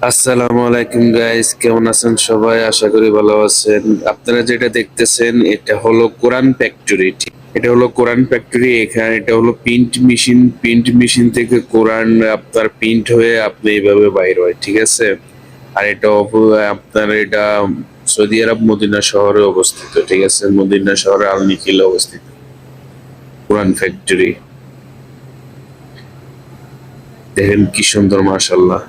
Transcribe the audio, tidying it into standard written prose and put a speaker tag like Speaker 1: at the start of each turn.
Speaker 1: আসসালামু আলাইকুম গাইস, কেমন আছেন সবাই? আশা করি ভালো আছেন। আপনারা যেটা দেখতেছেন এটা হলো কোরআন ফ্যাক্টরি। এটা হলো কোরআন ফ্যাক্টরি। এখানে এটা হলো প্রিন্ট মেশিন থেকে কোরআন আপনার প্রিন্ট হয়ে আপনি এইভাবে বাইর হয়, ঠিক আছে। আর এটা আপনার এটা সৌদি আরব মদিনা শহরে অবস্থিত, ঠিক আছে। মদিনা শহরে আল নিখিলে অবস্থিত কোরআন ফ্যাক্টরি। দেখেন কি সুন্দর, মাশাআল্লাহ।